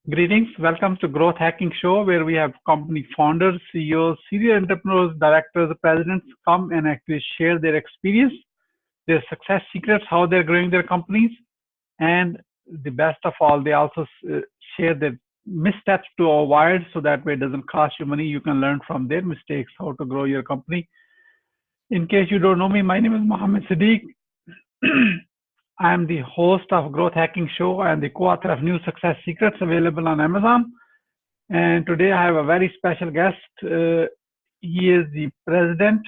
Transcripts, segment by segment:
Greetings. Welcome to Growth Hacking Show, where we have company founders, CEOs, senior entrepreneurs, directors, presidents come and actually share their experience, their success secrets, how they're growing their companies, and the best of all, they also share their missteps to avoid, so that way it doesn't cost you money. You can learn from their mistakes how to grow your company. In case you don't know me, my name is Mohammed Siddique. I am the host of Growth Hacking Show and the co-author of New Success Secrets, available on Amazon. And today I have a very special guest. He is the president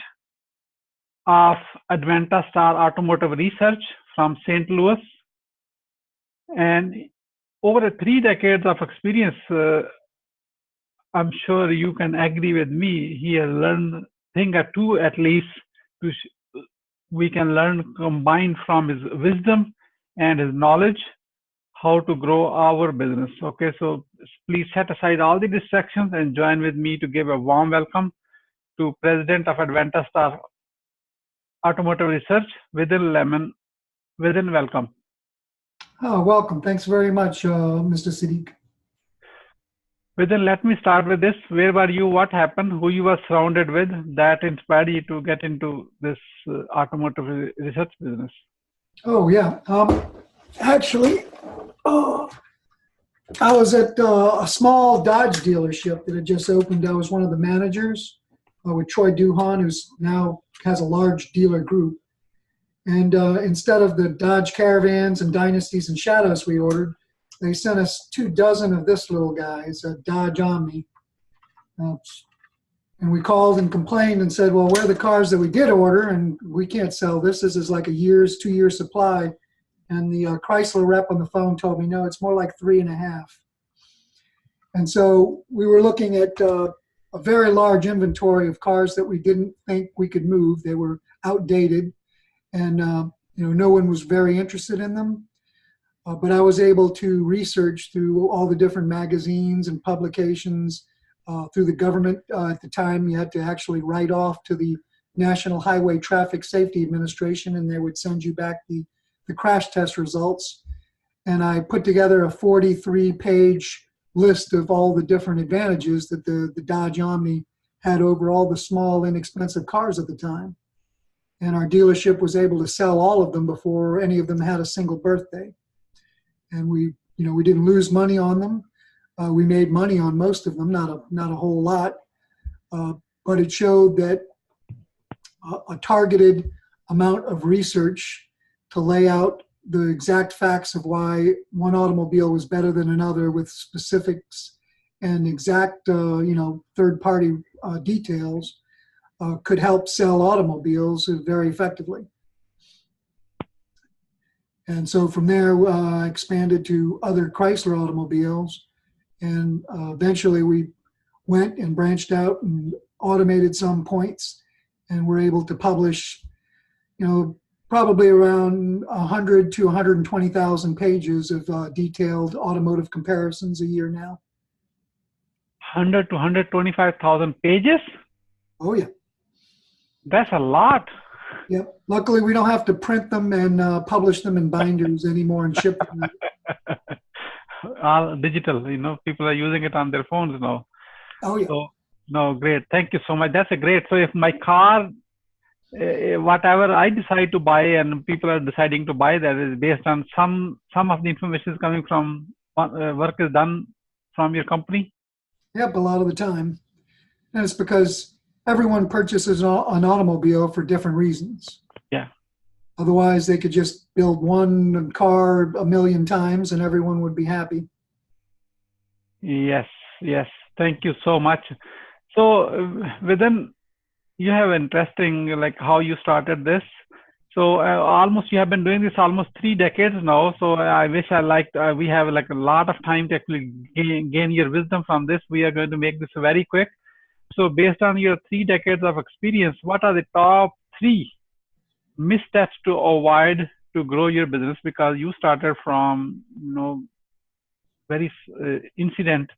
of Advanta-STAR Automotive Research from St. Louis. And over 3 decades of experience, I'm sure you can agree with me, he has learned a thing or two at least we can learn combined from his wisdom and his knowledge how to grow our business. Okay, so please set aside all the distractions and join with me to give a warm welcome to President of Advanta-STAR Automotive Research, Withan Lemmon. Withan, welcome. Oh, welcome. Thanks very much, Mr. Siddique. Withan, let me start with this. Where were you? What happened? Who you were surrounded with that inspired you to get into this automotive research business? Oh, yeah. Actually, I was at a small Dodge dealership that had just opened. I was one of the managers with Troy Duhan, who's now has a large dealer group. And instead of the Dodge Caravans and Dynasties and Shadows we ordered, they sent us 24 of this little guy. It's a Dodge Omni. And we called and complained and said, well, where are the cars that we did order? And we can't sell this. This is like a 2-year supply. And the Chrysler rep on the phone told me, no, it's more like 3.5. And so we were looking at a very large inventory of cars that we didn't think we could move. They were outdated. And no one was very interested in them. But I was able to research through all the different magazines and publications through the government. At the time, you had to actually write off to the National Highway Traffic Safety Administration, and they would send you back the crash test results. And I put together a 43-page list of all the different advantages that the Dodge Omni had over all the small, inexpensive cars at the time. And our dealership was able to sell all of them before any of them had a single birthday. And we didn't lose money on them. We made money on most of them, not a whole lot. But it showed that a targeted amount of research to lay out the exact facts of why one automobile was better than another with specifics and exact, third-party details could help sell automobiles very effectively. And so from there, I expanded to other Chrysler automobiles. And eventually we went and branched out and automated some points and were able to publish, probably around 100 to 120,000 pages of detailed automotive comparisons a year now. 100 to 125,000 pages? Oh, yeah. That's a lot. Yep. Luckily, we don't have to print them and publish them in binders anymore and ship them. All digital, people are using it on their phones now. Oh, yeah. So, no, great. Thank you so much. That's a great. So if my car, whatever I decide to buy and people are deciding to buy, that is based on some of the information is coming from work is done from your company? Yep, a lot of the time. And it's because everyone purchases an automobile for different reasons. Yeah. Otherwise, they could just build one car 1,000,000 times and everyone would be happy. Yes. Thank you so much. So Withan, you have interesting, like how you started this. So you have been doing this almost 3 decades now. So I wish we have like a lot of time to actually gain your wisdom from this. We are going to make this very quick. So based on your 3 decades of experience, what are the top 3 missteps to avoid to grow your business? Because you started from, very incident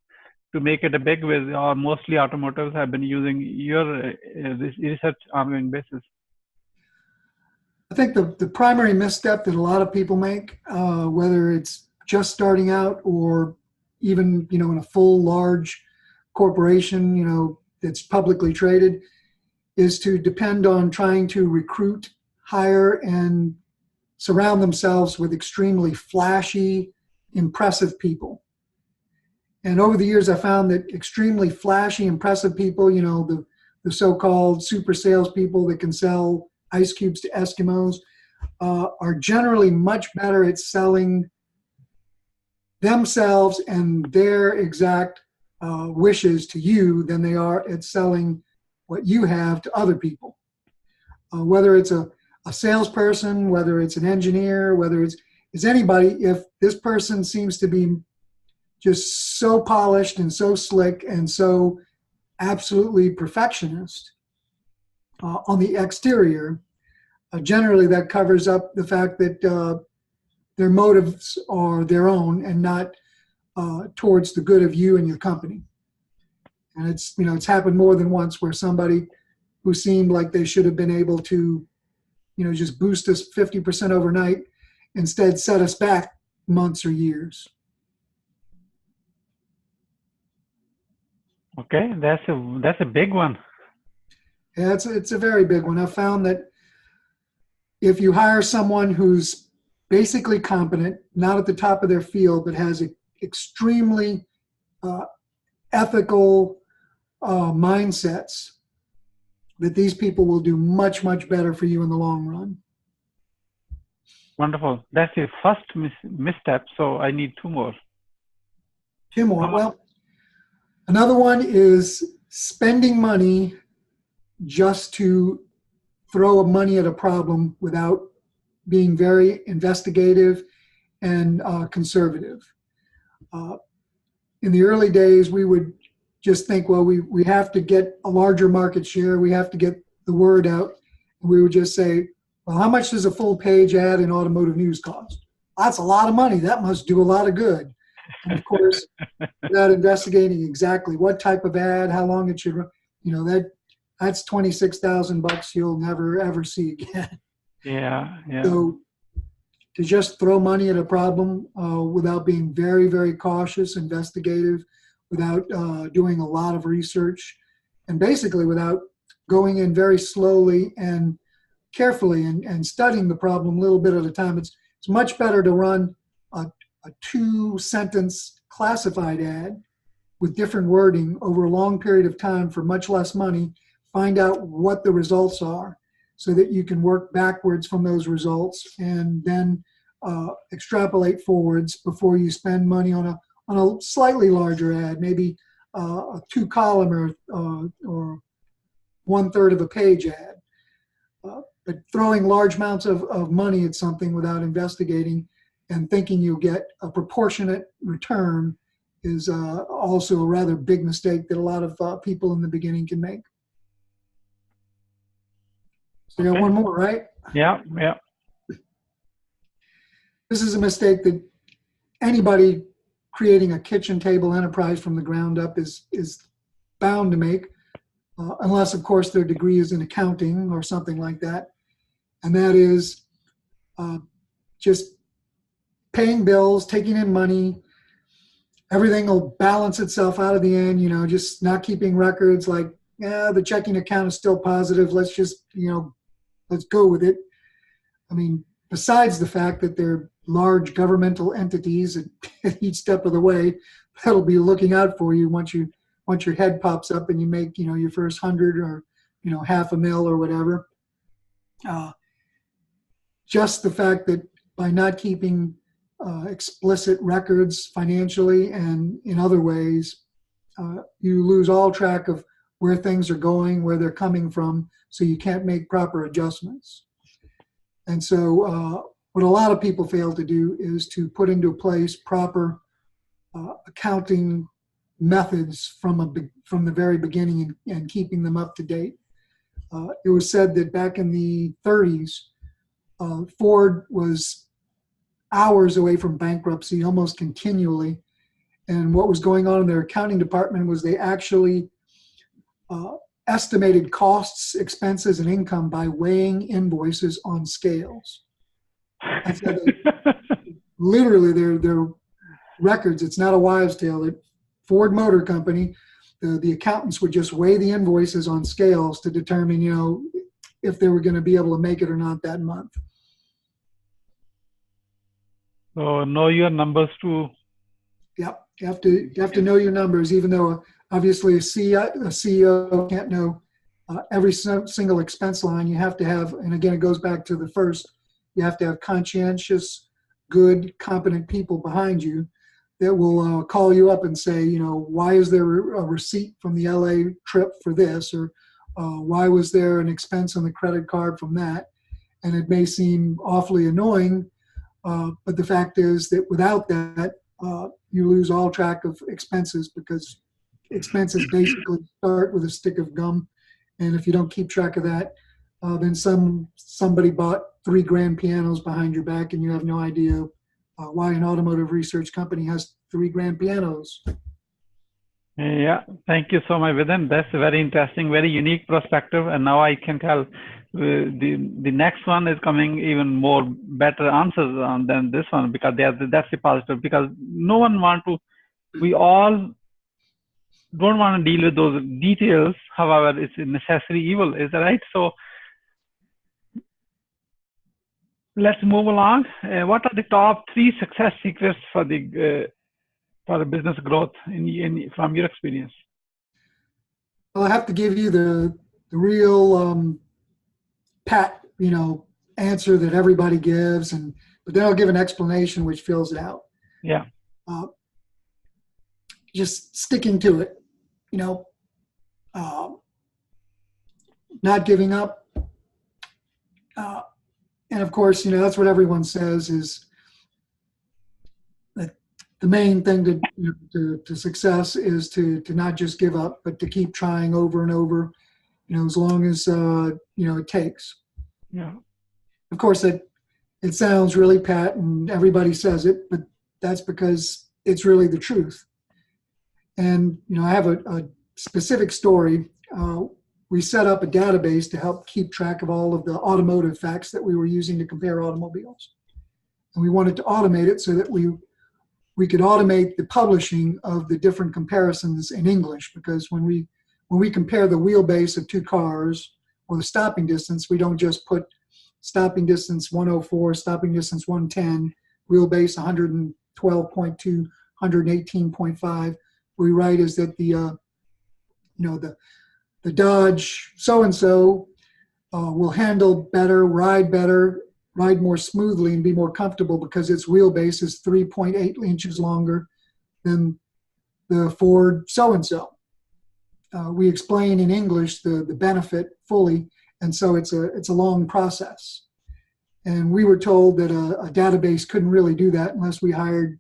to make it a big with, or mostly automotives have been using your research ongoing basis. I think the primary misstep that a lot of people make, whether it's just starting out or even, in a full large corporation, that's publicly traded, is to depend on trying to recruit, hire, and surround themselves with extremely flashy, impressive people. And over the years, I found that extremely flashy, impressive people, the so-called super salespeople that can sell ice cubes to Eskimos, are generally much better at selling themselves and their exact wishes to you than they are at selling what you have to other people. Whether it's a salesperson, whether it's an engineer, whether it's anybody, if this person seems to be just so polished and so slick and so absolutely perfectionist on the exterior, generally that covers up the fact that their motives are their own and not towards the good of you and your company. And it's happened more than once where somebody who seemed like they should have been able to, just boost us 50% overnight, instead set us back months or years. Okay, that's a big one. Yeah, it's a very big one. I've found that if you hire someone who's basically competent, not at the top of their field, but has extremely ethical mindsets, that these people will do much, much better for you in the long run. Wonderful. That's your first misstep, so I need two more. Two more. Well, another one is spending money just to throw money at a problem without being very investigative and conservative. In the early days, we would just think, well, we have to get a larger market share. We have to get the word out. And we would just say, well, how much does a full page ad in Automotive News cost? That's a lot of money. That must do a lot of good. And of course, without investigating exactly what type of ad, how long it should run, that's $26,000 you'll never ever see again. Yeah. So to just throw money at a problem without being very, very cautious, investigative, without doing a lot of research, and basically without going in very slowly and carefully and studying the problem a little bit at a time. It's much better to run a 2-sentence classified ad with different wording over a long period of time for much less money, find out what the results are so that you can work backwards from those results and then extrapolate forwards before you spend money on a slightly larger ad, maybe a 2-column or 1/3 of a page ad. But throwing large amounts of money at something without investigating and thinking you'll get a proportionate return is also a rather big mistake that a lot of people in the beginning can make. So you got one more, right? Yeah. This is a mistake that anybody creating a kitchen table enterprise from the ground up is bound to make, unless, of course, their degree is in accounting or something like that. And that is just paying bills, taking in money. Everything will balance itself out of the end, just not keeping records like, the checking account is still positive. Let's just, let's go with it. I mean, besides the fact that they're large governmental entities at each step of the way, that'll be looking out for you once your head pops up and you make, your first 100 or, $500,000 or whatever. Just the fact that by not keeping explicit records financially and in other ways, you lose all track of where things are going, where they're coming from, so you can't make proper adjustments. And so what a lot of people fail to do is to put into place proper accounting methods from the very beginning and keeping them up to date. It was said that back in the 30s, Ford was hours away from bankruptcy almost continually. And what was going on in their accounting department was they actually estimated costs, expenses, and income by weighing invoices on scales. And so literally, their records. It's not a wives' tale. At Ford Motor Company, the accountants would just weigh the invoices on scales to determine, if they were going to be able to make it or not that month. So know your numbers too. Yep, you have to know your numbers, even though obviously a CEO can't know every single expense line. You have to have, and again, it goes back to the first, you have to have conscientious, good, competent people behind you that will call you up and say, why is there a receipt from the LA trip for this, or why was there an expense on the credit card from that? And it may seem awfully annoying, but the fact is that without that, you lose all track of expenses, because expenses basically start with a stick of gum. And if you don't keep track of that, then somebody bought 3 grand pianos behind your back, and you have no idea why an automotive research company has 3 grand pianos. Yeah, thank you so much, Withan. That's very interesting, very unique perspective. And now I can tell the next one is coming even more better answers than this one, because that's the positive. Because we all don't want to deal with those details. However, it's a necessary evil. Is that right? So let's move along. What are the top 3 success secrets for the business growth from your experience? Well, I have to give you the real pat, answer that everybody gives, but then I'll give an explanation which fills it out. Yeah. Just sticking to it, not giving up. And of course, that's what everyone says is that the main thing to success is to not just give up, but to keep trying over and over, as long as, it takes. Yeah. Of course, it sounds really pat and everybody says it, but that's because it's really the truth. And, I have a specific story. We set up a database to help keep track of all of the automotive facts that we were using to compare automobiles. And we wanted to automate it so that we could automate the publishing of the different comparisons in English, because when we compare the wheelbase of 2 cars or the stopping distance, we don't just put stopping distance 104, stopping distance 110, wheelbase 112.2, 118.5. We write is that the Dodge so-and-so will handle better, ride more smoothly, and be more comfortable because its wheelbase is 3.8 inches longer than the Ford so-and-so. We explain in English the benefit fully, and so it's a long process. And we were told that a database couldn't really do that unless we hired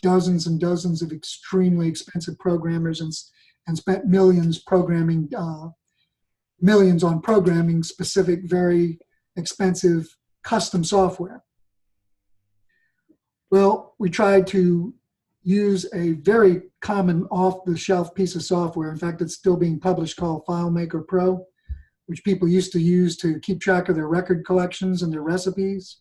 dozens and dozens of extremely expensive programmers and spent millions on programming specific, very expensive custom software. Well, we tried to use a very common off-the-shelf piece of software. In fact, it's still being published, called FileMaker Pro, which people used to use to keep track of their record collections and their recipes.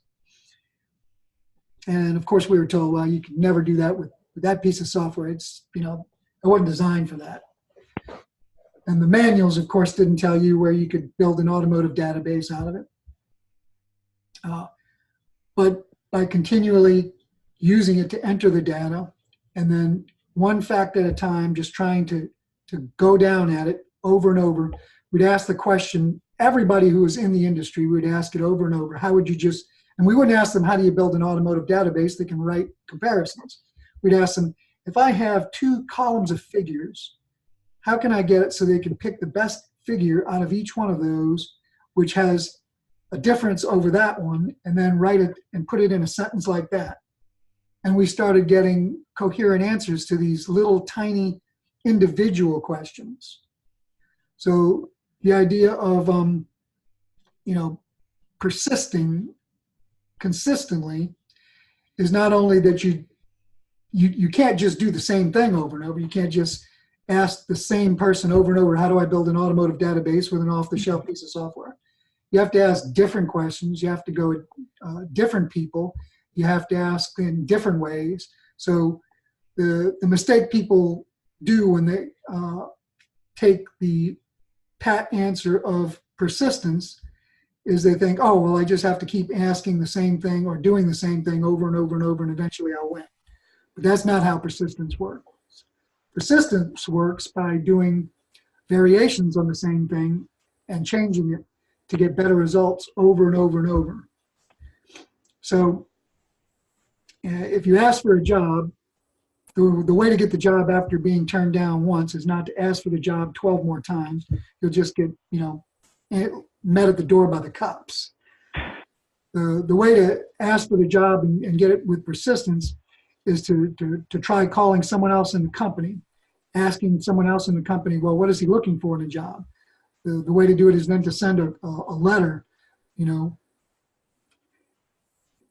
And of course, we were told, well, you could never do that with that piece of software. It's, it wasn't designed for that. And the manuals, of course, didn't tell you where you could build an automotive database out of it. But by continually using it to enter the data, and then one fact at a time, just trying to go down at it over and over, we'd ask the question, everybody who was in the industry would ask it over and over, how would you just, and we wouldn't ask them, how do you build an automotive database that can write comparisons? We'd ask them, if I have 2 columns of figures, how can I get it so they can pick the best figure out of each one of those, which has a difference over that one, and then write it and put it in a sentence like that. And we started getting coherent answers to these little tiny individual questions. So the idea of, persisting consistently is not only that you can't just do the same thing over and over. You can't just ask the same person over and over, how do I build an automotive database with an off-the-shelf piece of software? You have to ask different questions. You have to go with different people. You have to ask in different ways. So the mistake people do when they take the pat answer of persistence is they think, oh, well, I just have to keep asking the same thing or doing the same thing over and over and over, and eventually I'll win. But that's not how persistence works. Persistence works by doing variations on the same thing and changing it to get better results over and over and over. So if you ask for a job, the way to get the job after being turned down once is not to ask for the job 12 more times. You'll just get, met at the door by the cops. The way to ask for the job and get it with persistence is to try calling someone else in the company, asking someone else in the company, well, what is he looking for in a job? The way to do it is then to send a letter,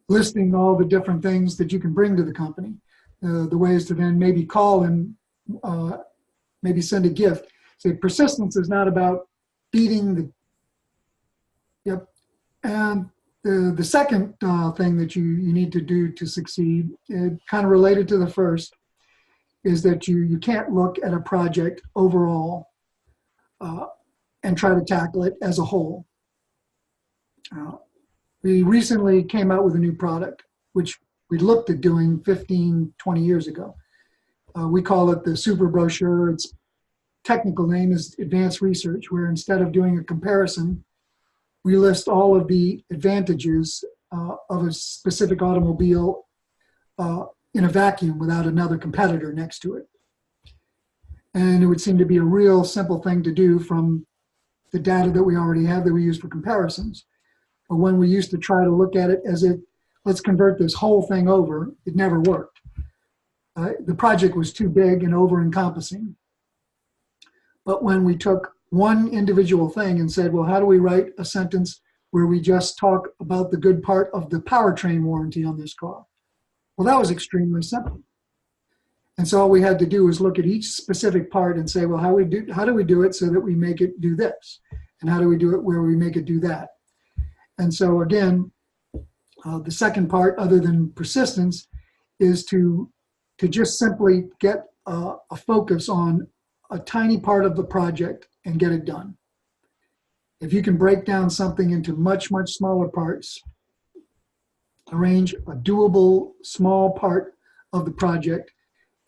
listing all the different things that you can bring to the company. The way is to then maybe call and maybe send a gift. So persistence is not about beating the, yep. And the second thing that you need to do to succeed, kind of related to the first, is that you can't look at a project overall and try to tackle it as a whole. We recently came out with a new product, which we looked at doing 15, 20 years ago. We call it the super brochure. Its technical name is advanced research, where instead of doing a comparison, we list all of the advantages of a specific automobile in a vacuum without another competitor next to it. And it would seem to be a real simple thing to do from the data that we already have that we use for comparisons. But when we used to try to look at it as if, let's convert this whole thing over, it never worked. The project was too big and over-encompassing. But when we took one individual thing and said, well, how do we write a sentence where we just talk about the good part of the powertrain warranty on this car? Well, that was extremely simple. And so all we had to do was look at each specific part and say, well, how do we do it so that we make it do this? And how do we do it where we make it do that? And so again, the second part, other than persistence, is to just simply get a focus on a tiny part of the project and get it done. If you can break down something into much, much smaller parts, arrange a doable small part of the project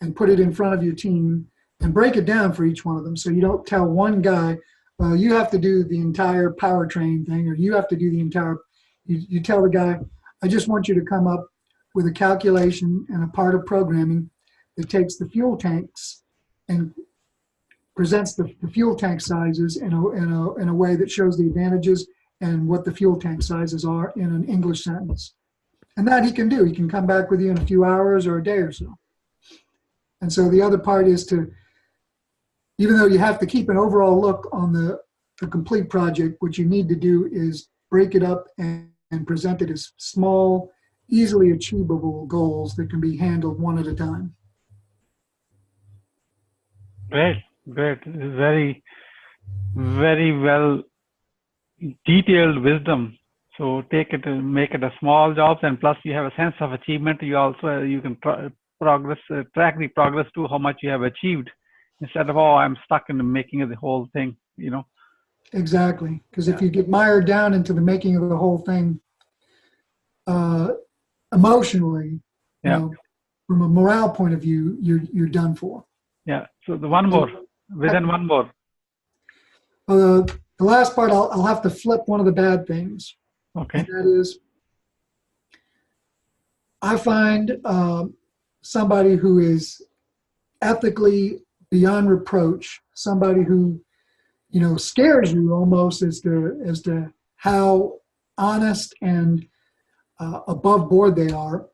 and put it in front of your team and break it down for each one of them. So you don't tell one guy, well, you have to do the entire powertrain thing, or you have to do the entire, you tell the guy, I just want you to come up with a calculation and a part of programming that takes the fuel tanks and presents the fuel tank sizes in a way that shows the advantages and what the fuel tank sizes are in an English sentence. And that he can do. He can come back with you in a few hours or a day or so. And so the other part is to, even though you have to keep an overall look on the complete project, what you need to do is break it up and present it as small, easily achievable goals that can be handled one at a time. Great. Very, very well detailed wisdom. So take it and make it a small jobs, and plus you have a sense of achievement. You can track the progress to how much you have achieved, instead of, oh, I'm stuck in the making of the whole thing, Exactly, because if you get mired down into the making of the whole thing emotionally, from a morale point of view, you're done for. Yeah. So the one more. The last part, I'll have to flip one of the bad things. Okay. And that is, I find somebody who is ethically beyond reproach, somebody who, scares you almost as to how honest and above board they are,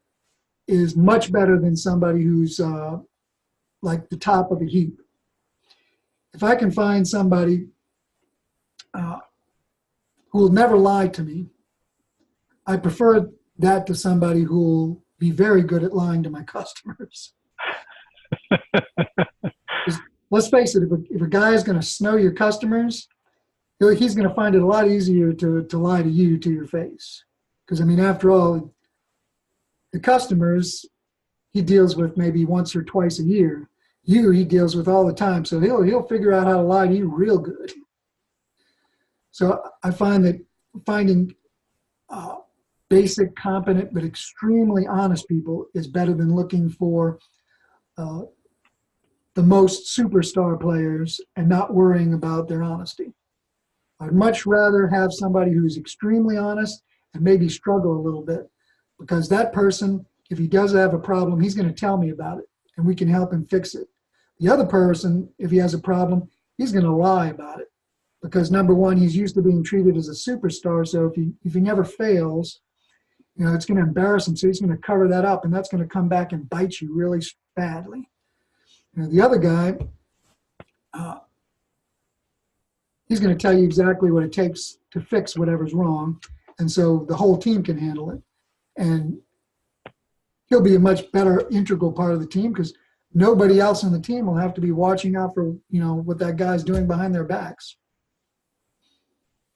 is much better than somebody who's like the top of the heap. If I can find somebody who will never lie to me, I prefer that to somebody who will be very good at lying to my customers. Let's face it, if a guy is going to snow your customers, he's going to find it a lot easier to lie to you to your face. Because, after all, the customers, he deals with maybe once or twice a year. You, he deals with all the time. So he'll figure out how to lie to you real good. So I find that finding basic, competent, but extremely honest people is better than looking for the most superstar players and not worrying about their honesty. I'd much rather have somebody who's extremely honest and maybe struggle a little bit, because that person, if he does have a problem, he's going to tell me about it and we can help him fix it. The other person, if he has a problem, he's going to lie about it, because number one, he's used to being treated as a superstar. So if he never fails, you know, it's going to embarrass him. So he's going to cover that up, and that's going to come back and bite you really badly. You know, the other guy, he's going to tell you exactly what it takes to fix whatever's wrong. And so the whole team can handle it. And he'll be a much better integral part of the team, because nobody else on the team will have to be watching out for, you know, what that guy's doing behind their backs.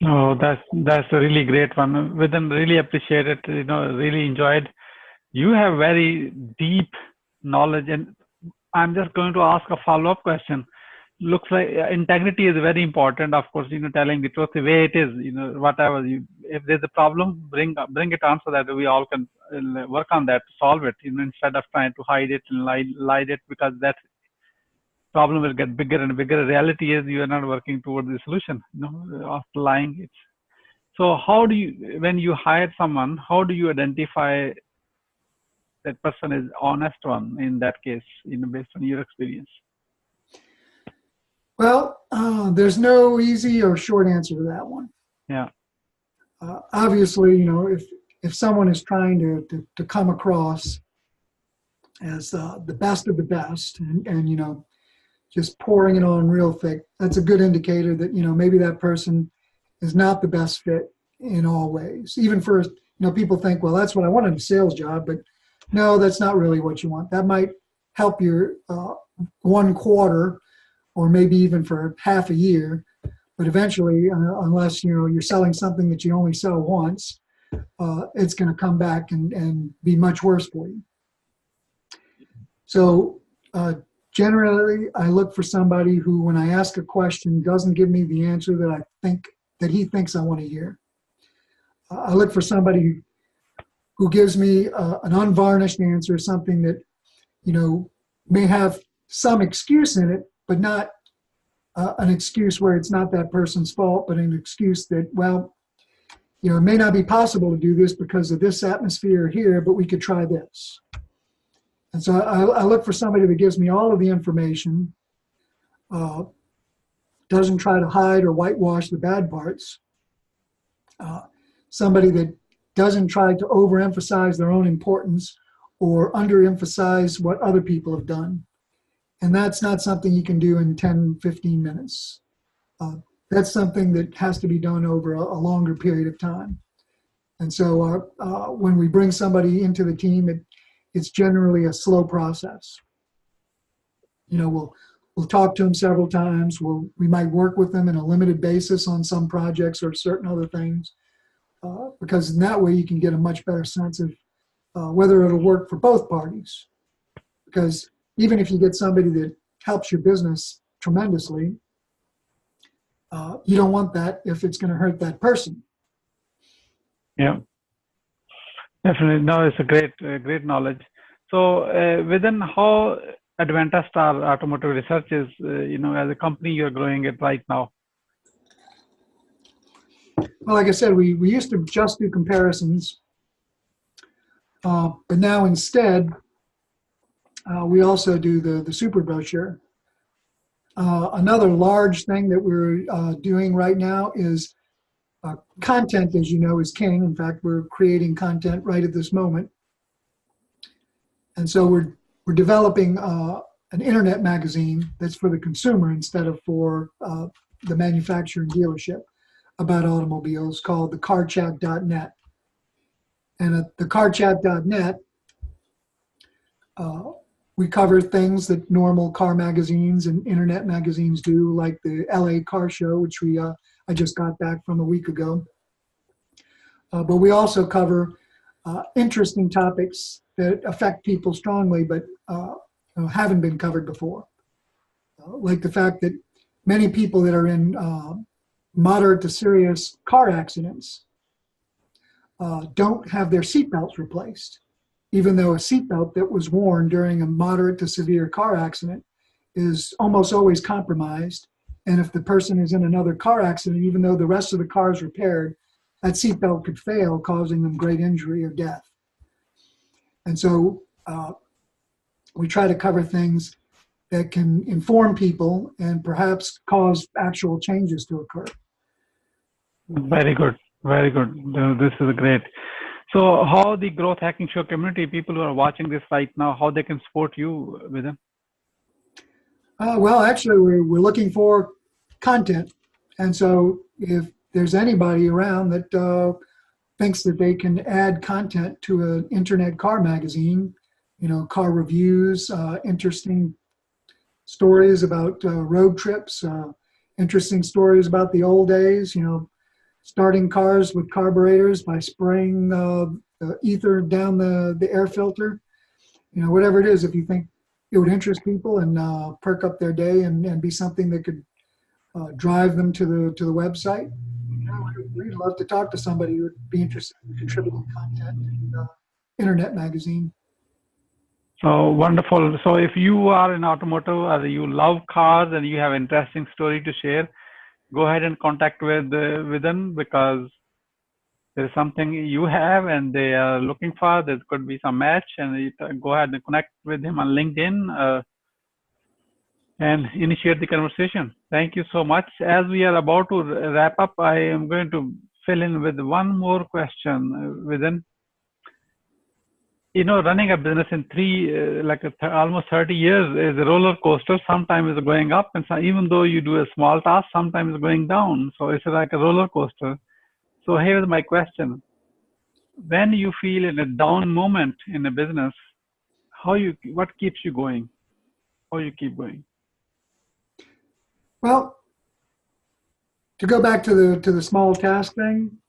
Oh, that's a really great one. Withan, really appreciate it. You know, really enjoyed. You have very deep knowledge, and I'm just going to ask a follow-up question. Looks like integrity is very important. Of course, you know, telling the truth the way it is. You know, whatever if there's a problem, bring it on so that we all can work on that, solve it. You know, instead of trying to hide it and lie it, because that problem will get bigger and bigger. The reality is you are not working towards the solution. You know, of lying. So how do you, when you hire someone, how do you identify that person is honest one in that case? You know, based on your experience. Well, there's no easy or short answer to that one. Yeah. Obviously, you know, if someone is trying to come across as the best of the best and, you know, just pouring it on real thick, that's a good indicator that, you know, maybe that person is not the best fit in all ways. Even for, you know, people think, well, that's what I want in a sales job, but no, that's not really what you want. That might help your 1 quarter, or maybe even for half a year, but eventually, unless, you know, you're selling something that you only sell once, it's going to come back and be much worse for you. So generally, I look for somebody who, when I ask a question, doesn't give me the answer that he thinks I want to hear. I look for somebody who gives me an unvarnished answer, something that, you know, may have some excuse in it, but not an excuse where it's not that person's fault, but an excuse that, well, you know, it may not be possible to do this because of this atmosphere here, but we could try this. And so I look for somebody that gives me all of the information, doesn't try to hide or whitewash the bad parts, somebody that doesn't try to overemphasize their own importance or underemphasize what other people have done. And that's not something you can do in 10, 15 minutes. That's something that has to be done over a longer period of time. And so when we bring somebody into the team, it's generally a slow process. You know, we'll talk to them several times. We might work with them in a limited basis on some projects or certain other things, because in that way you can get a much better sense of whether it'll work for both parties. Because even if you get somebody that helps your business tremendously, you don't want that if it's going to hurt that person. Yeah, definitely. No, it's a great knowledge. So within how Advanta-STAR Automotive Research is, you know, as a company, you're growing it right now. Well, like I said, we used to just do comparisons, but now instead, we also do the super brochure. Another large thing that we're doing right now is content, as you know, is king. In fact, we're creating content right at this moment. And so we're developing an internet magazine that's for the consumer instead of for the manufacturer and dealership about automobiles, called the carchat.net. And at the carchat.net, we cover things that normal car magazines and internet magazines do, like the L.A. car show, which I just got back from a week ago. But we also cover interesting topics that affect people strongly, but haven't been covered before. Like the fact that many people that are in moderate to serious car accidents don't have their seatbelts replaced, even though a seatbelt that was worn during a moderate to severe car accident is almost always compromised. And if the person is in another car accident, even though the rest of the car is repaired, that seatbelt could fail, causing them great injury or death. And so we try to cover things that can inform people and perhaps cause actual changes to occur. Very good. Very good. This is great. So how the Growth Hacking Show community, people who are watching this right now, how they can support you, Withan? Well, actually, we're looking for content. And so if there's anybody around that thinks that they can add content to an internet car magazine, car reviews, interesting stories about road trips, interesting stories about the old days, starting cars with carburetors by spraying the ether down the air filter, whatever it is, if you think it would interest people and perk up their day and be something that could drive them to the website. We'd love to talk to somebody who would be interested in contributing content in the internet magazine. So wonderful. So if you are in automotive or you love cars and you have interesting story to share, go ahead and contact with them, because there is something you have and they are looking for. There could be some match, and you go ahead and connect with him on LinkedIn and initiate the conversation. Thank you so much. As we are about to wrap up, I am going to fill in with one more question, Withan. Running a business in almost 30 years is a roller coaster. Sometimes it's going up, and so even though you do a small task, sometimes it's going down. So it's like a roller coaster. So here's my question. When you feel in a down moment in a business, what keeps you going? How you keep going? Well, to go back to the small task thing,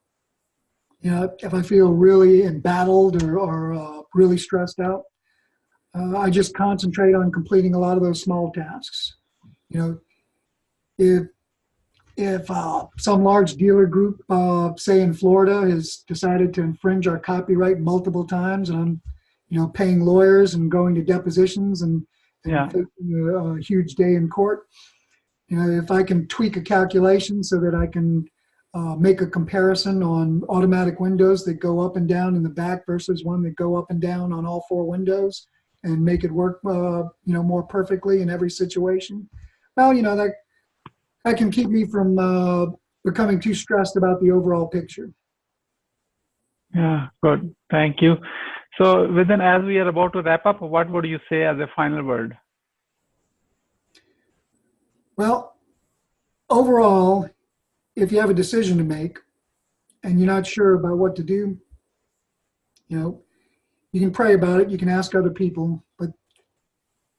if I feel really embattled or really stressed out, I just concentrate on completing a lot of those small tasks. If some large dealer group, say in Florida, has decided to infringe our copyright multiple times, and I'm, paying lawyers and going to depositions and facing a huge day in court, if I can tweak a calculation so that I can make a comparison on automatic windows that go up and down in the back versus one that go up and down on all four windows, and make it work, more perfectly in every situation. Well, that can keep me from becoming too stressed about the overall picture. Yeah, good. Thank you. So, Withan, as we are about to wrap up, what would you say as a final word? Well, overall, if you have a decision to make and you're not sure about what to do, you can pray about it, you can ask other people, but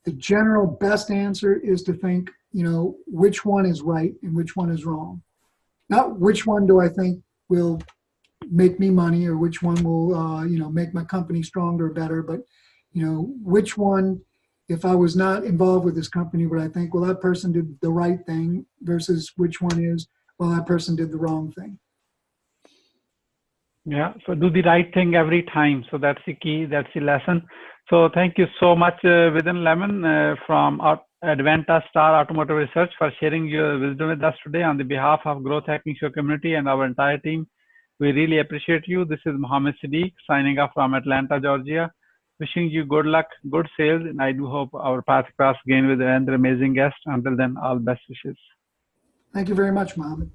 the general best answer is to think, which one is right and which one is wrong. Not which one do I think will make me money, or which one will, make my company stronger or better, but, which one, if I was not involved with this company, would I think, well, that person did the right thing, versus which one is, well, that person did the wrong thing. Yeah, so do the right thing every time. So that's the key, that's the lesson. So thank you so much, Withan Lemmon from Advanta-STAR Automotive Research, for sharing your wisdom with us today on the behalf of Growth Hacking Show community and our entire team. We really appreciate you. This is Mohammed Siddique signing off from Atlanta, Georgia. Wishing you good luck, good sales, and I do hope our path cross again with another amazing guest. Until then, all best wishes. Thank you very much, Mohammed.